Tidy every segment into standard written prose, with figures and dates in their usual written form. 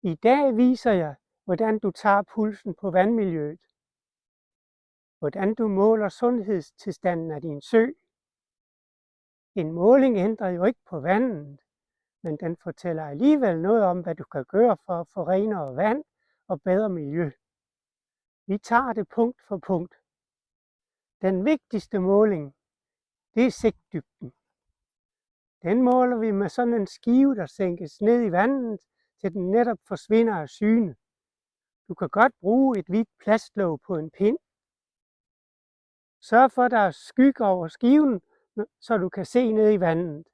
I dag viser jeg, hvordan du tager pulsen på vandmiljøet, hvordan du måler sundhedstilstanden af din sø. En måling ændrer jo ikke på vandet, men den fortæller alligevel noget om, hvad du kan gøre for at få renere vand og bedre miljø. Vi tager det punkt for punkt. Den vigtigste måling, det er sigtdybden. Den måler vi med sådan en skive, der sænkes ned i vandet, til den netop forsvinder af syne. Du kan godt bruge et hvidt plastlåg på en pind. Sørg for, at der er skygge over skiven, så du kan se ned i vandet.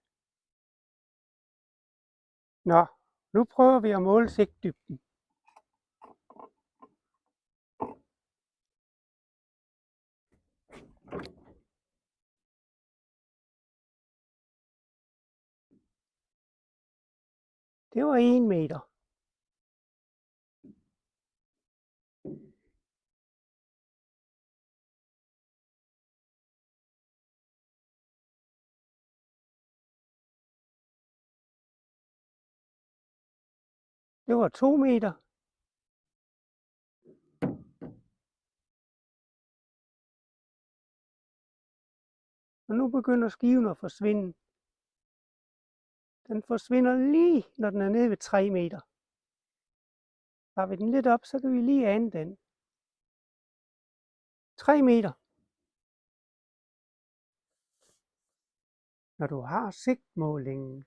Nå, nu prøver vi at måle sigtdybden. Det var 1 meter. Det var 2 meter. Og nu begynder skiven at forsvinde. Den forsvinder lige, når den er nede ved 3 meter. Tager vi den lidt op, så kan vi lige ane den. 3 meter. Når du har sigtmålingen,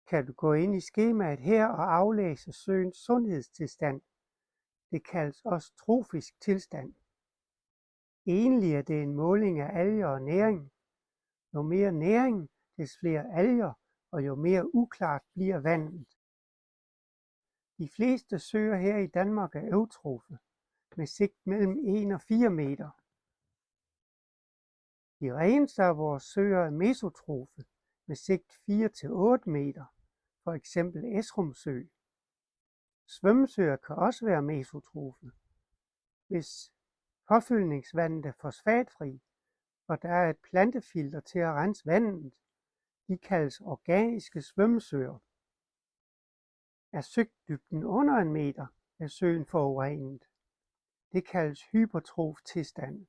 kan du gå ind i skemaet her og aflæse søens sundhedstilstand. Det kaldes også trofisk tilstand. Egentlig er det en måling af alger og næring. Jo mere næring, des flere alger, og jo mere uklart bliver vandet. De fleste søer her i Danmark er eutrofe, med sigt mellem 1 og 4 meter. De reneste af vores søer er mesotrofe, med sigt 4 til 8 meter, for eksempel Esrum Sø. Svømmesøer kan også være mesotrofe, hvis påfyldningsvandet er fosfatfri, og der er et plantefilter til at rense vandet. De kaldes organiske svømmesøer. Er sigtdybden under 1 meter, er søen forurenet. Det kaldes hypertrof tilstand.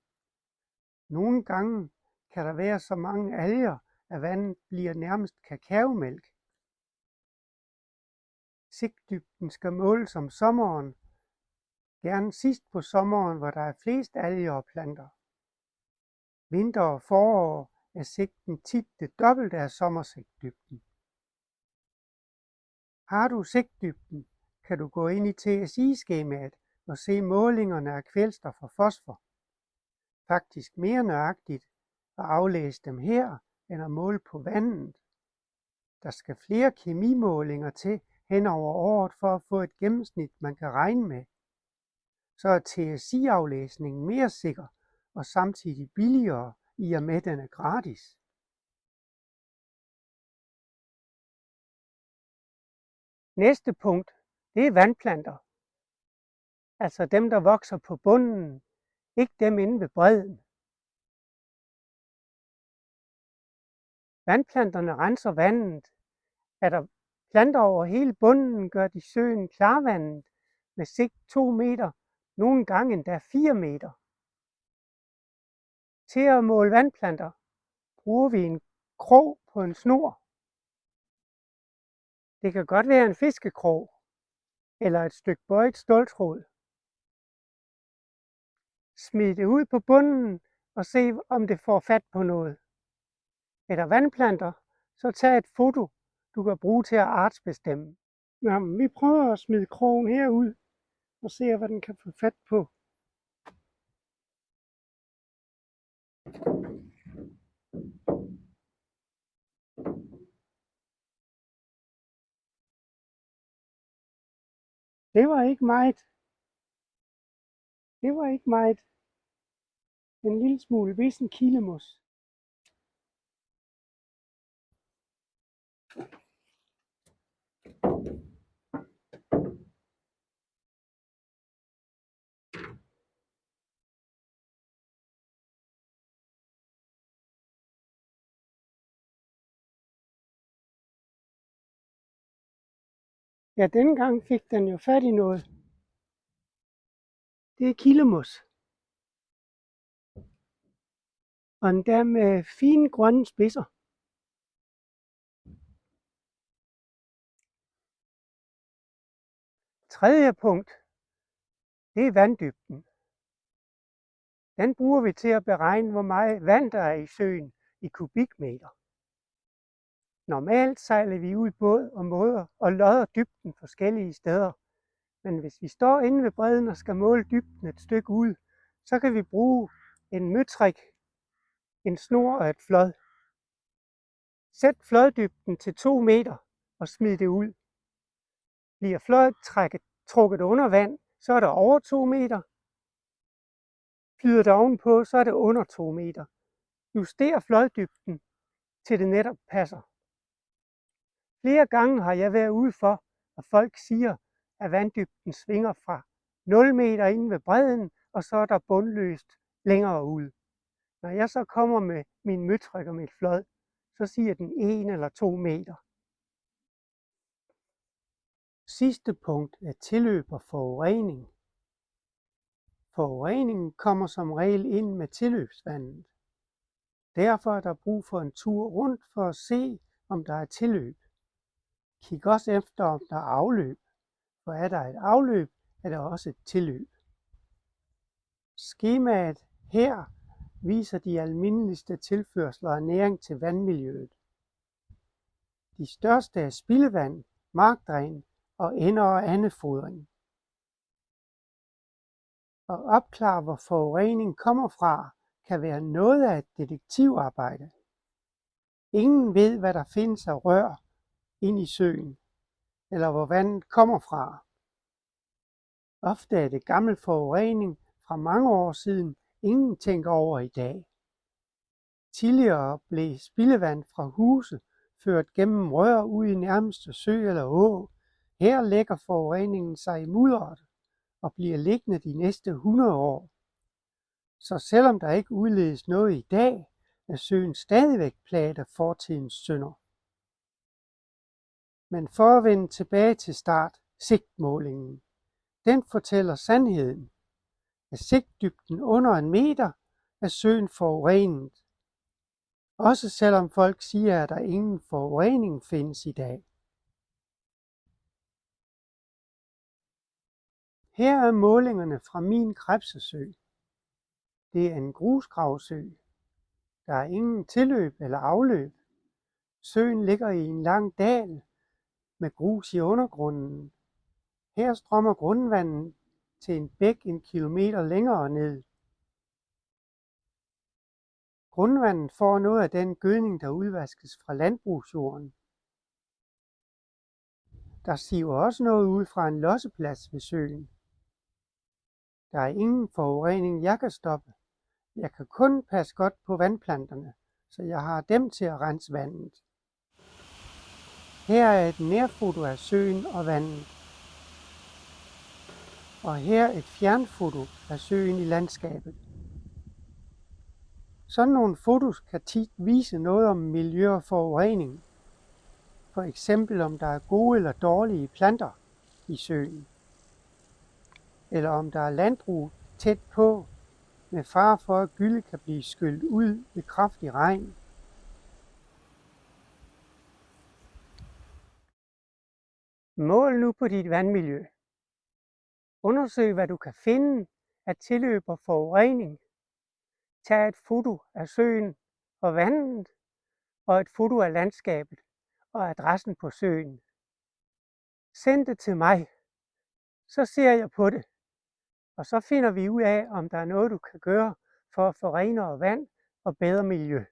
Nogle gange kan der være så mange alger, at vandet bliver nærmest kakaomælk. Sigtdybden skal måles om sommeren, gerne sidst på sommeren, hvor der er flest alger og planter. Vinter og forår er sigten tit det dobbelte af sommersigtdybden. Har du sigtdybden, kan du gå ind i TSI-skemaet og se målingerne af kvælstof og fosfor. Faktisk mere nøjagtigt at aflæse dem her, end at måle på vandet. Der skal flere kemimålinger til hen over året for at få et gennemsnit, man kan regne med. Så er TSI-aflæsningen mere sikker og samtidig billigere, i og med den er gratis. Næste punkt, det er vandplanter. Altså dem, der vokser på bunden, ikke dem inde ved bredden. Vandplanterne renser vandet. Er der planter over hele bunden, gør de søen klarvandet med sigt 2 meter, nogle gange endda 4 meter. Til at måle vandplanter bruger vi en krog på en snor. Det kan godt være en fiskekrog eller et stykke bøjet ståltråd. Smid det ud på bunden og se, om det får fat på noget. Er der vandplanter, så tag et foto, du kan bruge til at artsbestemme. Nå, men vi prøver at smide krogen herud og se, hvad den kan få fat på. Det var ikke meget. Det var ikke meget. En lille smule vissen kildemos. Ja, denne gang fik den jo fat i noget. Det er kildemos. Og endda med fine grønne spidser. Tredje punkt, det er vanddybden. Den bruger vi til at beregne, hvor meget vand der er i søen i kubikmeter. Normalt sejler vi ud i båd og måder og lodder dybden forskellige steder. Men hvis vi står inde ved bredden og skal måle dybden et stykke ud, så kan vi bruge en møtrik, en snor og et flåd. Sæt floddybden til 2 meter og smid det ud. Bliver flådet trukket under vand, så er det over 2 meter. Flyder det ovenpå, så er det under 2 meter. Juster floddybden, til det netop passer. Flere gange har jeg været ude for, at folk siger, at vanddybden svinger fra 0 meter inde ved bredden, og så er der bundløst længere ud. Når jeg så kommer med min møtrik og mit flåd, så siger den 1 eller 2 meter. Sidste punkt er tilløb og forurening. Forureningen kommer som regel ind med tilløbsvandet. Derfor er der brug for en tur rundt for at se, om der er tilløb. Kig også efter, om der er afløb, for er der et afløb, er der også et tilløb. Skemaet her viser de almindeligste tilførsler af næring til vandmiljøet. De største er spildevand, markdræn og ender og andefodring. At opklare, hvor forurening kommer fra, kan være noget af et detektivarbejde. Ingen ved, hvad der findes af rør ind i søen, eller hvor vandet kommer fra. Ofte er det gammel forurening fra mange år siden, ingen tænker over i dag. Tidligere blev spildevand fra huse ført gennem rør ud i nærmeste sø eller å. Her lægger forureningen sig i mudderet og bliver liggende de næste 100 år. Så selvom der ikke udledes noget i dag, er søen stadigvæk plaget af fortidens synder. Men for at vende tilbage til start, sigtmålingen. Den fortæller sandheden. Er sigtdybden under 1 meter, er søen forurenet. Også selvom folk siger, at der ingen forurening findes i dag. Her er målingerne fra min Krebsesø. Det er en grusgravsø. Der er ingen tilløb eller afløb. Søen ligger i en lang dal med grus i undergrunden. Her strømmer grundvandet til en bæk 1 kilometer længere ned. Grundvandet får noget af den gødning, der udvaskes fra landbrugsjorden. Der siver også noget ud fra en losseplads ved søen. Der er ingen forurening, jeg kan stoppe. Jeg kan kun passe godt på vandplanterne, så jeg har dem til at rense vandet. Her er et nærfoto af søen og vandet. Og her et fjernfoto af søen i landskabet. Sådan nogle fotos kan tit vise noget om miljø og forurening. For eksempel om der er gode eller dårlige planter i søen. Eller om der er landbrug tæt på, med fare for at gylle kan blive skyllet ud ved kraftig regn. Mål nu på dit vandmiljø. Undersøg, hvad du kan finde af tilløb og forurening. Tag et foto af søen og vandet, og et foto af landskabet og adressen på søen. Send det til mig, så ser jeg på det, og så finder vi ud af, om der er noget, du kan gøre for at få renere vand og bedre miljø.